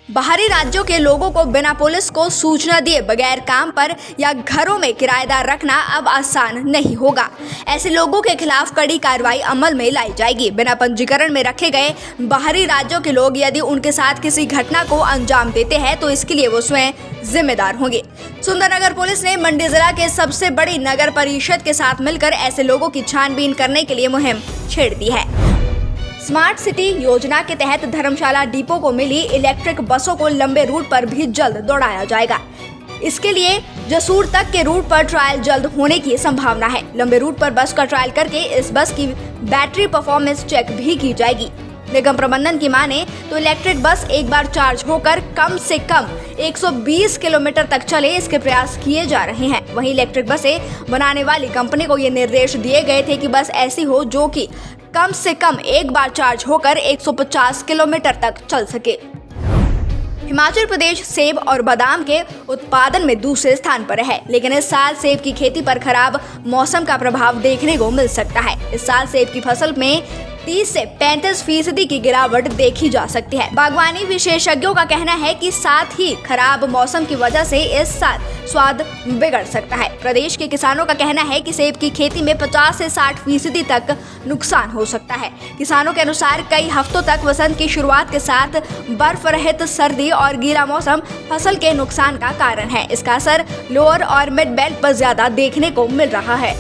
बाहरी राज्यों के लोगों को बिना पुलिस को सूचना दिए बगैर काम पर या घरों में किराएदार रखना अब आसान नहीं होगा। ऐसे लोगों के खिलाफ कड़ी कार्रवाई अमल में लाई जाएगी। बिना पंजीकरण में रखे गए बाहरी राज्यों के लोग यदि उनके साथ किसी घटना को अंजाम देते हैं तो इसके लिए वो स्वयं जिम्मेदार होंगे। सुंदरनगर पुलिस ने मंडी जिला के सबसे बड़ी नगर परिषद के साथ मिलकर ऐसे लोगों की छानबीन करने के लिए मुहिम छेड़ दी है। स्मार्ट सिटी योजना के तहत धर्मशाला डिपो को मिली इलेक्ट्रिक बसों को लंबे रूट पर भी जल्द दौड़ाया जाएगा। इसके लिए जसूर तक के रूट पर ट्रायल जल्द होने की संभावना है। लंबे रूट पर बस का ट्रायल करके इस बस की बैटरी परफॉर्मेंस चेक भी की जाएगी। निगम प्रबंधन की माने तो इलेक्ट्रिक बस एक बार चार्ज होकर कम से कम 120 किलोमीटर तक चले, इसके प्रयास किए जा रहे हैं। वहीं इलेक्ट्रिक बसें बनाने वाली कंपनी को ये निर्देश दिए गए थे कि बस ऐसी हो जो कि कम से कम एक बार चार्ज होकर 150 किलोमीटर तक चल सके। हिमाचल प्रदेश सेब और बादाम के उत्पादन में दूसरे स्थान पर है, लेकिन इस साल सेब की खेती पर खराब मौसम का प्रभाव देखने को मिल सकता है। इस साल सेब की फसल में 30 से 35% की गिरावट देखी जा सकती है। बागवानी विशेषज्ञों का कहना है कि साथ ही खराब मौसम की वजह से इस साल स्वाद बिगड़ सकता है। प्रदेश के किसानों का कहना है कि सेब की खेती में 50 से 60% तक नुकसान हो सकता है। किसानों के अनुसार कई हफ्तों तक वसंत की शुरुआत के साथ बर्फ रहित सर्दी और गीला मौसम फसल के नुकसान का कारण है। इसका असर लोअर और मिड बेल्ट पर ज्यादा देखने को मिल रहा है।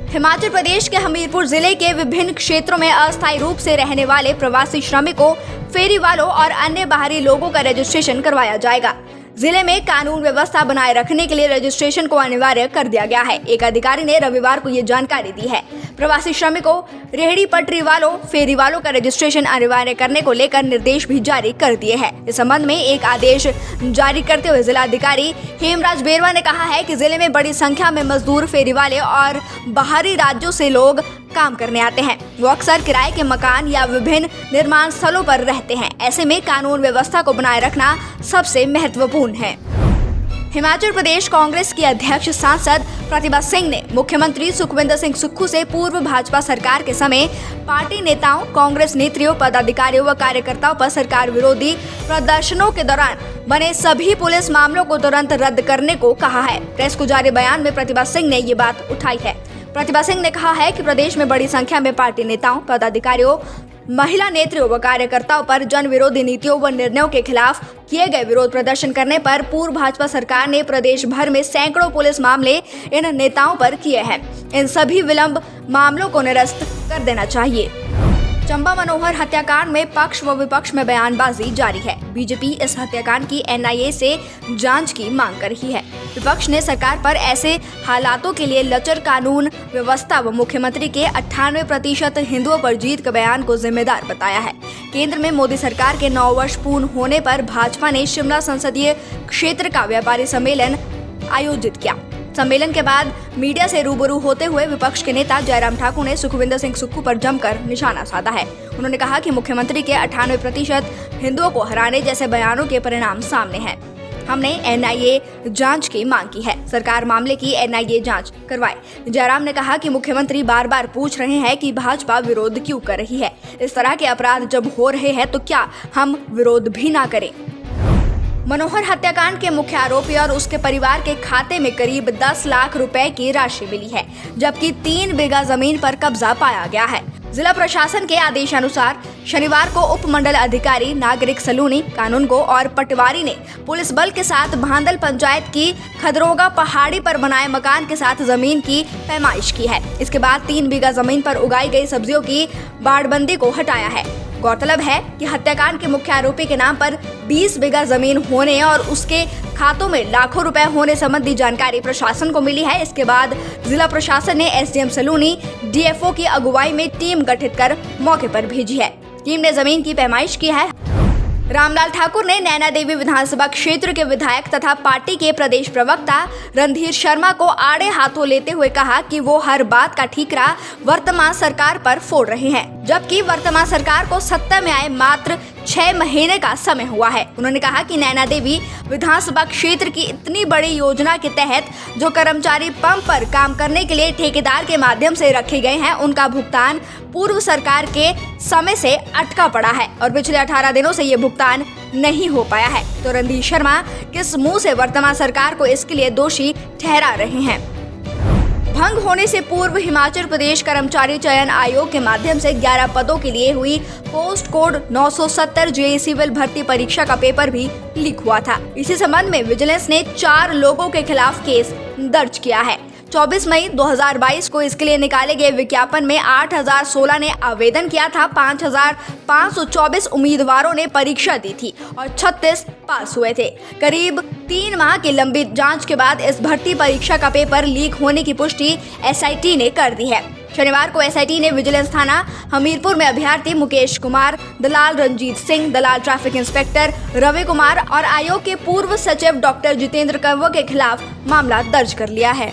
हिमाचल प्रदेश के हमीरपुर जिले के विभिन्न क्षेत्रों में अस्थायी रूप से रहने वाले प्रवासी श्रमिकों, फेरी वालों और अन्य बाहरी लोगों का रजिस्ट्रेशन करवाया जाएगा। जिले में कानून व्यवस्था बनाए रखने के लिए रजिस्ट्रेशन को अनिवार्य कर दिया गया है। एक अधिकारी ने रविवार को ये जानकारी दी है। प्रवासी श्रमिकों, रेहड़ी पटरी वालों, फेरी वालों का रजिस्ट्रेशन अनिवार्य करने को लेकर निर्देश भी जारी कर दिए हैं। इस संबंध में एक आदेश जारी करते हुए जिलाधिकारी हेमराज बेरवा ने कहा है कि जिले में बड़ी संख्या में मजदूर, फेरी वाले और बाहरी राज्यों से लोग काम करने आते हैं। वो अक्सर किराए के मकान या विभिन्न निर्माण स्थलों पर रहते हैं। ऐसे में कानून व्यवस्था को बनाए रखना सबसे महत्वपूर्ण है। हिमाचल प्रदेश कांग्रेस की अध्यक्ष सांसद प्रतिभा सिंह ने मुख्यमंत्री सुखविंदर सिंह सुक्खू से पूर्व भाजपा सरकार के समय पार्टी नेताओं, कांग्रेस नेत्रियों, पदाधिकारियों व कार्यकर्ताओं पर सरकार विरोधी प्रदर्शनों के दौरान बने सभी पुलिस मामलों को तुरंत रद्द करने को कहा है। प्रेस को जारी बयान में प्रतिभा सिंह ने ये बात उठाई है। प्रतिभा सिंह ने कहा है कि प्रदेश में बड़ी संख्या में पार्टी नेताओं, पदाधिकारियों, महिला नेत्रियों व कार्यकर्ताओं पर जन विरोधी नीतियों व निर्णयों के खिलाफ किए गए विरोध प्रदर्शन करने पर पूर्व भाजपा सरकार ने प्रदेश भर में सैकड़ों पुलिस मामले इन नेताओं पर किए हैं। इन सभी विलंब मामलों को निरस्त कर देना चाहिए। चंबा मनोहर हत्याकांड में पक्ष व विपक्ष में बयानबाजी जारी है। बीजेपी इस हत्याकांड की एनआईए से जांच की मांग कर रही है। विपक्ष ने सरकार पर ऐसे हालातों के लिए लचर कानून व्यवस्था व मुख्यमंत्री के 98% हिंदुओं पर जीत के बयान को जिम्मेदार बताया है। केंद्र में मोदी सरकार के 9 वर्ष पूर्ण होने पर भाजपा ने शिमला संसदीय क्षेत्र का व्यापारी सम्मेलन आयोजित किया। सम्मेलन के बाद मीडिया से रूबरू होते हुए विपक्ष के नेता जयराम ठाकुर ने सुखविंदर सिंह सुक्खू पर जमकर निशाना साधा है। उन्होंने कहा कि मुख्यमंत्री के 98% हिंदुओं को हराने जैसे बयानों के परिणाम सामने हैं। हमने एनआईए जांच की मांग की है। सरकार मामले की एनआईए जांच करवाए। जयराम ने कहा कि मुख्यमंत्री बार बार पूछ रहे हैं कि भाजपा विरोध क्यों कर रही है। इस तरह के अपराध जब हो रहे हैं तो क्या हम विरोध भी ना करें। मनोहर हत्याकांड के मुख्य आरोपी और उसके परिवार के खाते में करीब 10 लाख रुपए की राशि मिली है, जबकि 3 बीघा जमीन पर कब्जा पाया गया है। जिला प्रशासन के आदेशानुसार शनिवार को उप मंडल अधिकारी नागरिक सलूनी, कानूनगो और पटवारी ने पुलिस बल के साथ भांदल पंचायत की खदरोगा पहाड़ी पर बनाए मकान के साथ जमीन की पैमाइश की है। इसके बाद 3 बीघा जमीन पर उगाई गई सब्जियों की बाड़बंदी को हटाया है। गौरतलब है कि हत्याकांड के मुख्य आरोपी के नाम पर 20 बीघा जमीन होने और उसके खातों में लाखों रुपए होने संबंधी जानकारी प्रशासन को मिली है। इसके बाद जिला प्रशासन ने एसडीएम सलूनी, डीएफओ की अगुवाई में टीम गठित कर मौके पर भेजी है। टीम ने जमीन की पैमाइश की है। रामलाल ठाकुर ने नैना देवी विधानसभा क्षेत्र के विधायक तथा पार्टी के प्रदेश प्रवक्ता रणधीर शर्मा को आड़े हाथों लेते हुए कहा कि वो हर बात का ठीकरा वर्तमान सरकार पर फोड़ रहे हैं। जबकि वर्तमान सरकार को सत्ता में आए मात्र 6 महीने का समय हुआ है। उन्होंने कहा कि नैना देवी विधानसभा क्षेत्र की इतनी बड़ी योजना के तहत जो कर्मचारी पंप पर काम करने के लिए ठेकेदार के माध्यम से रखे गए हैं, उनका भुगतान पूर्व सरकार के समय से अटका पड़ा है और पिछले 18 दिनों से ये भुगतान नहीं हो पाया है। तो रणधीर शर्मा किस मुंह से वर्तमान सरकार को इसके लिए दोषी ठहरा रहे हैं? भंग होने से पूर्व हिमाचल प्रदेश कर्मचारी चयन आयोग के माध्यम से 11 पदों के लिए हुई पोस्ट कोड 970 जेई सिविल भर्ती परीक्षा का पेपर भी लीक हुआ था। इसी संबंध में विजिलेंस ने 4 लोगों के खिलाफ केस दर्ज किया है। 24 मई 2022 को इसके लिए निकाले गए विज्ञापन में 8016 ने आवेदन किया था। 5524 उम्मीदवारों ने परीक्षा दी थी और 36 पास हुए थे। करीब 3 माह की लंबी जांच के बाद इस भर्ती परीक्षा का पेपर लीक होने की पुष्टि एसआईटी ने कर दी है। शनिवार को एसआईटी ने विजिलेंस थाना हमीरपुर में अभ्यर्थी मुकेश कुमार, दलाल रंजीत सिंह, दलाल ट्रैफिक इंस्पेक्टर रवि कुमार और आयोग के पूर्व सचिव डॉक्टर जितेंद्र कंवर के खिलाफ मामला दर्ज कर लिया है।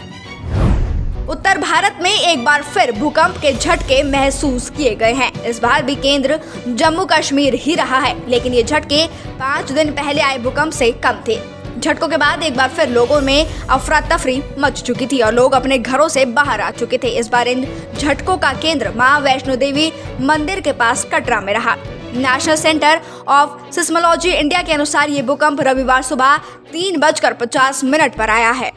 उत्तर भारत में एक बार फिर भूकंप के झटके महसूस किए गए हैं। इस बार भी केंद्र जम्मू कश्मीर ही रहा है, लेकिन ये झटके 5 दिन पहले आए भूकंप से कम थे। झटकों के बाद एक बार फिर लोगों में अफरा तफरी मच चुकी थी और लोग अपने घरों से बाहर आ चुके थे। इस बार इन झटकों का केंद्र मां वैष्णो देवी मंदिर के पास कटरा में रहा। National centre of seismology India के अनुसार ये भूकंप रविवार सुबह 3:50 पर आया है।